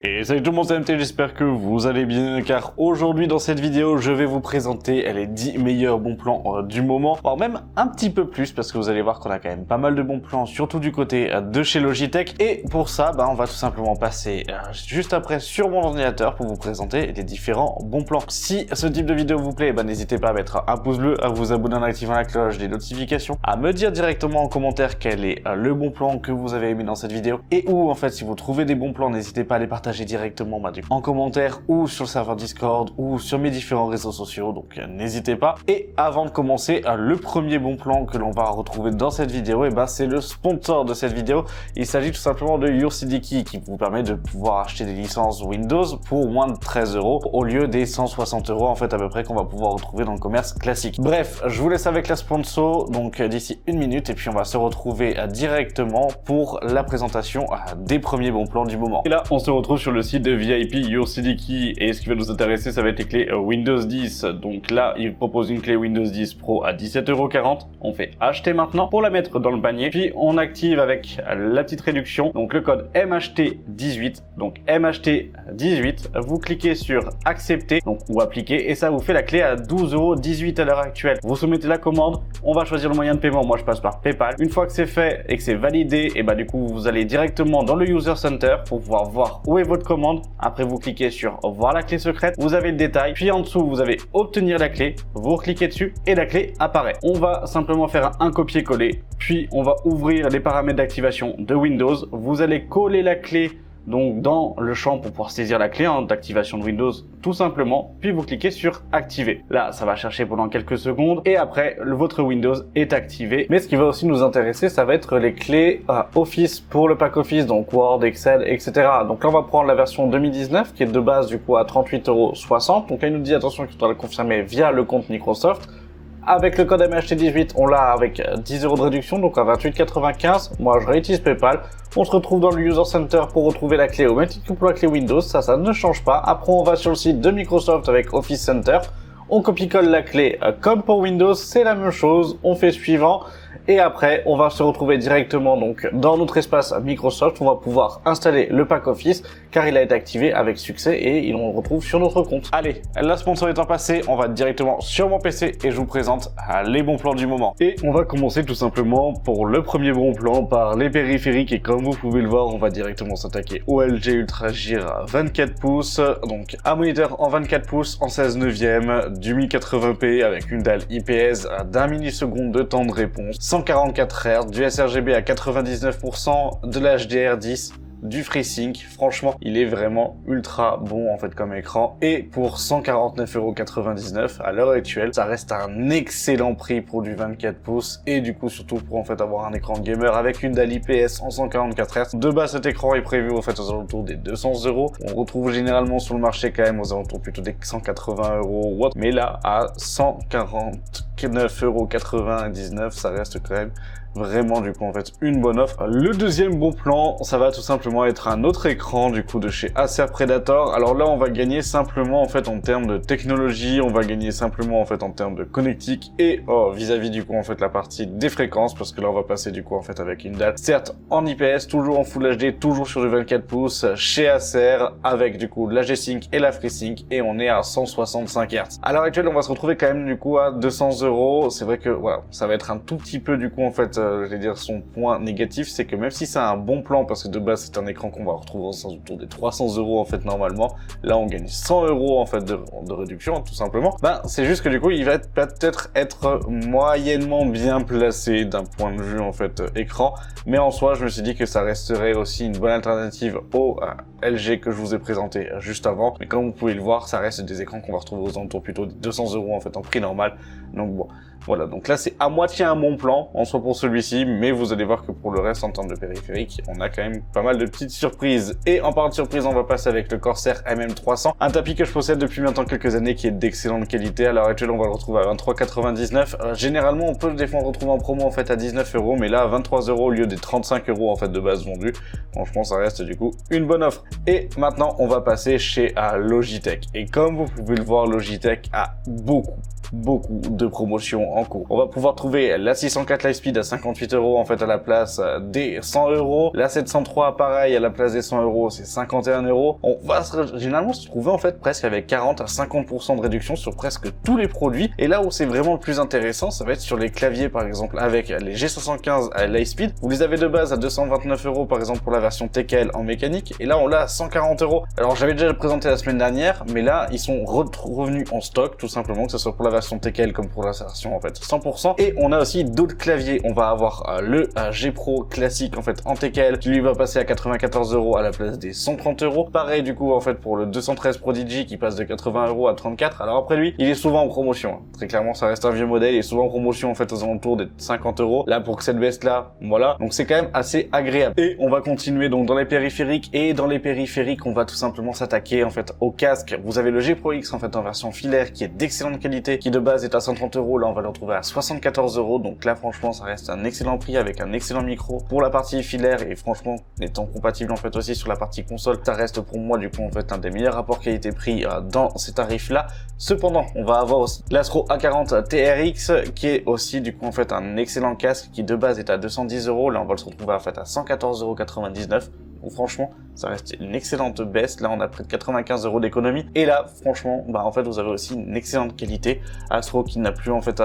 Et salut tout le monde, c'est MT, j'espère que vous allez bien, car aujourd'hui dans cette vidéo, je vais vous présenter les 10 meilleurs bons plans du moment, voire même un petit peu plus, parce que vous allez voir qu'on a quand même pas mal de bons plans, surtout du côté de chez Logitech. Et pour ça, on va tout simplement passer juste après sur mon ordinateur pour vous présenter les différents bons plans. Si ce type de vidéo vous plaît, n'hésitez pas à mettre un pouce bleu, à vous abonner en activant la cloche des notifications, à me dire directement en commentaire quel est le bon plan que vous avez aimé dans cette vidéo, et où en fait si vous trouvez des bons plans, n'hésitez pas à les partager directement en commentaire ou sur le serveur Discord ou sur mes différents réseaux sociaux, donc n'hésitez pas. Et avant de commencer, le premier bon plan que l'on va retrouver dans cette vidéo, c'est le sponsor de cette vidéo. Il s'agit tout simplement de YourCDKey qui vous permet de pouvoir acheter des licences Windows pour moins de 13 € au lieu des 160 € en fait à peu près qu'on va pouvoir retrouver dans le commerce classique. Bref, je vous laisse avec la sponsor donc d'ici une minute et puis on va se retrouver directement pour la présentation des premiers bons plans du moment. Et là, on se retrouve sur le site de VIP YourCDKey et ce qui va nous intéresser, ça va être les clés Windows 10. Donc là, il propose une clé Windows 10 Pro à 17,40 €. On fait acheter maintenant pour la mettre dans le panier. Puis on active avec la petite réduction, donc le code MHT18. Donc MHT18, vous cliquez sur accepter donc, ou appliquer et ça vous fait la clé à 12,18 € à l'heure actuelle. Vous soumettez la commande, on va choisir le moyen de paiement. Moi, je passe par PayPal. Une fois que c'est fait et que c'est validé, et du coup, vous allez directement dans le User Center pour pouvoir voir où est votre commande. Après, vous cliquez sur voir la clé secrète, vous avez le détail, puis en dessous, vous avez obtenir la clé, vous cliquez dessus et la clé apparaît. On va simplement faire un copier-coller, puis on va ouvrir les paramètres d'activation de Windows. Vous allez coller la clé donc dans le champ pour pouvoir saisir la clé d'activation de Windows tout simplement, puis vous cliquez sur activer. Là, ça va chercher pendant quelques secondes et après, votre Windows est activé. Mais ce qui va aussi nous intéresser, ça va être les clés Office pour le pack Office, donc Word, Excel, etc. Donc là, on va prendre la version 2019 qui est de base du coup à 38,60 €. Donc là, il nous dit attention qu'il faudra le confirmer via le compte Microsoft. Avec le code MHT18, on l'a avec 10 € de réduction, donc à 28,95 €. Moi, je réutilise PayPal. On se retrouve dans le User Center pour retrouver la clé au même titre que pour la clé Windows. Ça ne change pas. Après, on va sur le site de Microsoft avec Office Center. On copie-colle la clé comme pour Windows, c'est la même chose. On fait suivant. Et après, on va se retrouver directement donc dans notre espace Microsoft. On va pouvoir installer le pack Office car il a été activé avec succès et on le retrouve sur notre compte. Allez, la sponsor étant passée, on va directement sur mon PC et je vous présente les bons plans du moment. Et on va commencer tout simplement pour le premier bon plan par les périphériques et comme vous pouvez le voir, on va directement s'attaquer au LG Ultra Gear 24 pouces. Donc un moniteur en 24 pouces en 16/9, du 1080p avec une dalle IPS d'1 milliseconde de temps de réponse, 144 Hz, du sRGB à 99%, de l'HDR10, du FreeSync. Franchement, il est vraiment ultra bon en fait comme écran et pour 149,99 € à l'heure actuelle, ça reste un excellent prix pour du 24 pouces et du coup surtout pour en fait avoir un écran gamer avec une dalle IPS en 144 Hz. De base, cet écran est prévu en fait aux alentours des 200 €. On retrouve généralement sur le marché quand même aux alentours plutôt des 180 € ou autre, mais là à 149,99 €, ça reste quand même vraiment du coup en fait une bonne offre. Le deuxième bon plan, ça va tout simplement être un autre écran du coup de chez Acer Predator. Alors là, on va gagner simplement en fait en termes de technologie, on va gagner simplement en fait en termes de connectique et vis-à-vis du coup en fait la partie des fréquences, parce que là on va passer du coup en fait avec une dalle certes en IPS, toujours en Full HD, toujours sur du 24 pouces chez Acer avec du coup la G-Sync et la FreeSync et on est à 165 Hz. À l'heure actuelle, on va se retrouver quand même du coup à 200 €. C'est vrai que voilà, ça va être un tout petit peu du coup en fait je vais dire son point négatif, c'est que même si c'est un bon plan, parce que de base c'est un écran qu'on va retrouver autour des 300 € en fait normalement, là on gagne 100 € en fait de réduction tout simplement. C'est juste que du coup il va peut-être être moyennement bien placé d'un point de vue en fait écran, mais en soi je me suis dit que ça resterait aussi une bonne alternative au LG que je vous ai présenté juste avant. Mais comme vous pouvez le voir, ça reste des écrans qu'on va retrouver aux alentours plutôt de 200 € en fait en prix normal. Donc bon, voilà, donc là c'est à moitié un bon plan en soi pour celui-ci, mais vous allez voir que pour le reste en termes de périphérique, on a quand même pas mal de petites surprises. Et en parlant de surprises, on va passer avec le Corsair MM300, un tapis que je possède depuis maintenant quelques années qui est d'excellente qualité. À l'heure actuelle, on va le retrouver à 23,99 €. Généralement, on peut des fois le retrouver en promo en fait à 19 €, mais là à 23 € au lieu des 35 € en fait de base vendus. Franchement, ça reste du coup une bonne offre. Et maintenant, on va passer chez Logitech. Et comme vous pouvez le voir, Logitech a beaucoup beaucoup de promotions en cours. On va pouvoir trouver la 604 Lightspeed à 58 € en fait à la place des 100 €. La 703 pareil à la place des 100 €, c'est 51 €. On va généralement se trouver en fait presque avec 40 à 50% de réduction sur presque tous les produits. Et là où c'est vraiment le plus intéressant, ça va être sur les claviers par exemple avec les G75 à Lightspeed. Vous les avez de base à 229 € par exemple pour la version TKL en mécanique. Et là on l'a à 140 €. Alors j'avais déjà présenté la semaine dernière, mais là ils sont revenus en stock tout simplement, que ce soit pour la version TKL comme pour la version en fait 100%. Et on a aussi d'autres claviers. On va avoir le G Pro classique en fait en TKL qui lui va passer à 94 € à la place des 130 €. Pareil du coup en fait pour le 213 Prodigy qui passe de 80 € à 34. Alors après lui, il est souvent en promotion. Très clairement, ça reste un vieux modèle, il est souvent en promotion en fait aux alentours des 50 €. Là pour cette baisse là, voilà. Donc c'est quand même assez agréable. Et on va continuer donc dans les périphériques, et dans les périphériques, on va tout simplement s'attaquer en fait au casque. Vous avez le G Pro X en fait en version filaire qui est d'excellente qualité, qui de base est à 130 €. Là on va le retrouver à 74 €. Donc là franchement ça reste un excellent prix avec un excellent micro pour la partie filaire, et franchement étant compatible en fait aussi sur la partie console, ça reste pour moi du coup en fait un des meilleurs rapports qualité-prix dans ces tarifs là. Cependant on va avoir aussi l'Astro A40 TRX qui est aussi du coup en fait un excellent casque qui de base est à 210 €. Là on va le retrouver en fait à 114,99 €. Donc franchement, ça reste une excellente baisse. Là, on a près de 95 € d'économie. Et là, franchement, en fait, vous avez aussi une excellente qualité. Astro qui n'a plus en fait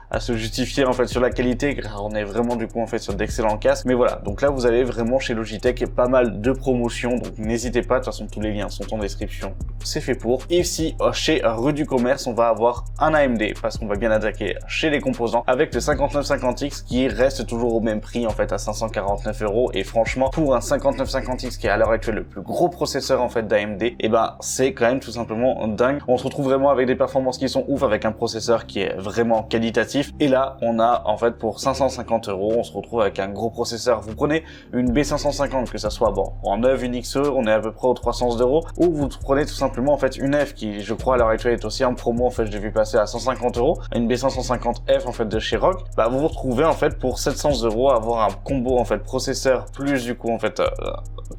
à se justifier en fait sur la qualité, car on est vraiment du coup en fait sur d'excellents casques. Mais voilà, donc là vous avez vraiment chez Logitech pas mal de promotions, donc n'hésitez pas, de toute façon tous les liens sont en description, c'est fait pour. Et ici chez Rue du Commerce, on va avoir un AMD, parce qu'on va bien attaquer chez les composants avec le 5950X qui reste toujours au même prix en fait à 549 €. Et franchement, pour un 5950X qui est à l'heure actuelle le plus gros processeur en fait d'AMD, et c'est quand même tout simplement dingue. On se retrouve vraiment avec des performances qui sont ouf, avec un processeur qui est vraiment qualitatif. Et là, on a en fait pour 550 €, on se retrouve avec un gros processeur. Vous prenez une B550, que ça soit en neuve, une XE, on est à peu près aux 300 €, ou vous prenez tout simplement en fait une F qui, je crois à l'heure actuelle est aussi en promo. En fait, j'ai vu passer à 150 €, une B550F en fait de chez ROG. Vous vous retrouvez en fait pour 700 € avoir un combo en fait processeur plus du coup en fait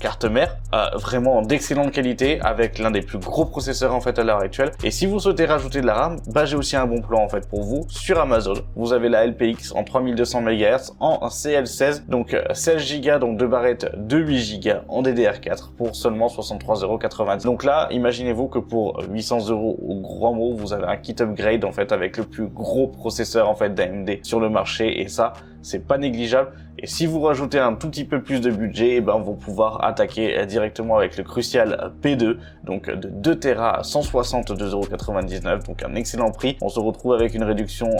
carte mère, vraiment d'excellente qualité avec l'un des plus gros processeurs en fait à l'heure actuelle. Et si vous souhaitez rajouter de la RAM, j'ai aussi un bon plan en fait pour vous sur Amazon. Vous avez la LPX en 3200 MHz en CL16, donc 16 Go, donc 2 barrettes de 8 Go en DDR4 pour seulement 63,90 €. Donc là, imaginez-vous que pour 800 € au gros mot, vous avez un kit upgrade en fait avec le plus gros processeur en fait d'AMD sur le marché, et ça, c'est pas négligeable. Et si vous rajoutez un tout petit peu plus de budget, vous allez pouvoir attaquer directement avec le Crucial P2, donc de 2 Tera à 162,99 €, donc un excellent prix. On se retrouve avec une réduction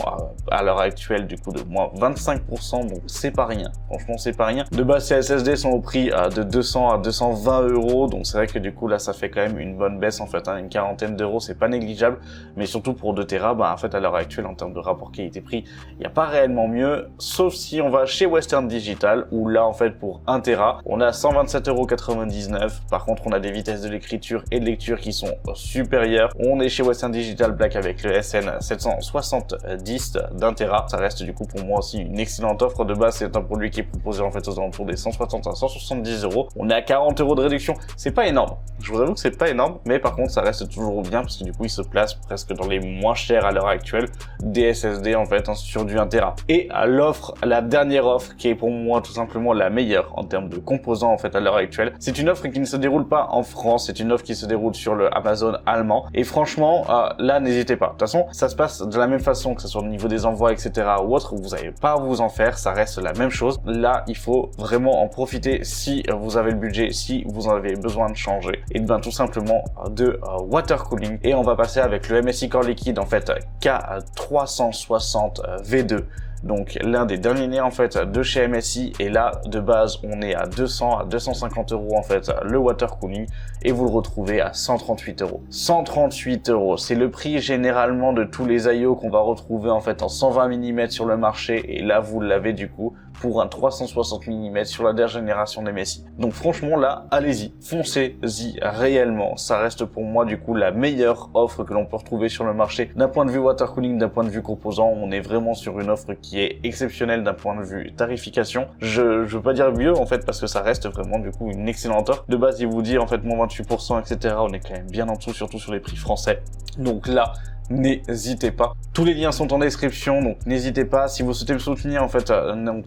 à l'heure actuelle du coup de moins 25%, donc c'est pas rien. Franchement, c'est pas rien. De base, ces SSD sont au prix de 200 à 220 €, donc c'est vrai que du coup là, ça fait quand même une bonne baisse en fait, une quarantaine d'euros, c'est pas négligeable. Mais surtout pour 2 Tera, en fait à l'heure actuelle en termes de rapport qualité-prix, il n'y a pas réellement mieux, sauf si on va chez Western Digital, où là en fait pour 1 Tera, on a 127,99 €. Par contre, on a des vitesses de l'écriture et de lecture qui sont supérieures. On est chez Western Digital Black avec le SN770 d'1 Tera. Ça reste du coup pour moi aussi une excellente offre. De base, c'est un produit qui est proposé en fait aux alentours des 160 à 170 €. On est à 40 € de réduction. C'est pas énorme. Je vous avoue que c'est pas énorme, mais par contre, ça reste toujours bien parce que du coup, il se place presque dans les moins chers à l'heure actuelle des SSD en fait sur du 1 Tera. Et à l'offre, la dernière offre qui est pour moi tout simplement la meilleure en termes de composants en fait à l'heure actuelle. C'est une offre qui ne se déroule pas en France, c'est une offre qui se déroule sur le Amazon allemand. Et franchement, là, n'hésitez pas. De toute façon, ça se passe de la même façon, que ce soit au niveau des envois, etc. ou autre. Vous n'avez pas à vous en faire, ça reste la même chose. Là, il faut vraiment en profiter si vous avez le budget, si vous en avez besoin de changer. Et tout simplement de water cooling. Et on va passer avec le MSI Core Liquid en fait K360 V2. Donc l'un des derniers nés en fait de chez MSI, et là de base on est à 200 à 250 € en fait le water cooling, et vous le retrouvez à 138 €. 138 €, c'est le prix généralement de tous les IO qu'on va retrouver en fait en 120 mm sur le marché, et là vous l'avez du coup pour un 360 mm sur la dernière génération d'MSI. Donc franchement là, allez-y, foncez-y réellement. Ça reste pour moi du coup la meilleure offre que l'on peut retrouver sur le marché d'un point de vue water cooling, d'un point de vue composant. On est vraiment sur une offre qui est exceptionnelle d'un point de vue tarification. Je veux pas dire mieux en fait parce que ça reste vraiment du coup une excellente offre. De base, il vous dit en fait moins 28%, etc. On est quand même bien en dessous, surtout sur les prix français. Donc là, n'hésitez pas. Tous les liens sont en description, donc n'hésitez pas. Si vous souhaitez me soutenir, en fait,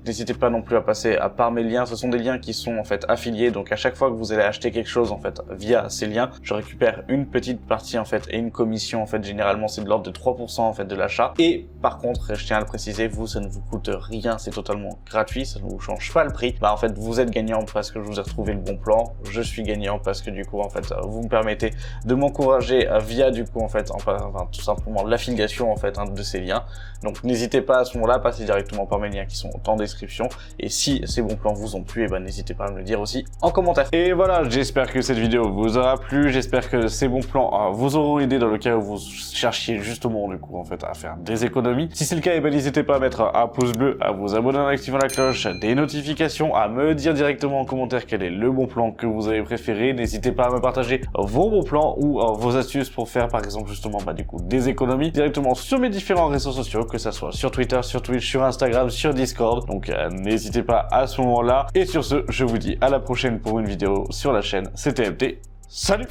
n'hésitez pas non plus à passer par mes liens. Ce sont des liens qui sont en fait affiliés, donc à chaque fois que vous allez acheter quelque chose en fait via ces liens, je récupère une petite partie en fait et une commission en fait. Généralement, c'est de l'ordre de 3% en fait de l'achat. Et par contre, je tiens à le préciser, vous, ça ne vous coûte rien, c'est totalement gratuit, ça ne vous change pas le prix. Bah en fait, vous êtes gagnant parce que je vous ai retrouvé le bon plan. Je suis gagnant parce que du coup en fait, vous me permettez de m'encourager via du coup en fait, enfin tout simplement l'affiliation en fait de ces liens. Donc n'hésitez pas à ce moment-là, passez directement par mes liens qui sont en description. Et si ces bons plans vous ont plu, et ben n'hésitez pas à me le dire aussi en commentaire. Et voilà, j'espère que cette vidéo vous aura plu, j'espère que ces bons plans vous auront aidé dans le cas où vous cherchiez justement du coup en fait à faire des économies. Si c'est le cas, et ben n'hésitez pas à mettre un pouce bleu, à vous abonner en activant la cloche des notifications, à me dire directement en commentaire quel est le bon plan que vous avez préféré. N'hésitez pas à me partager vos bons plans ou vos astuces pour faire par exemple justement du coup des économies directement sur mes différents réseaux sociaux, que ça soit sur Twitter, sur Twitch, sur Instagram, sur Discord. Donc n'hésitez pas à ce moment-là. Et sur ce, je vous dis à la prochaine pour une vidéo sur la chaîne. C'était MT. Salut!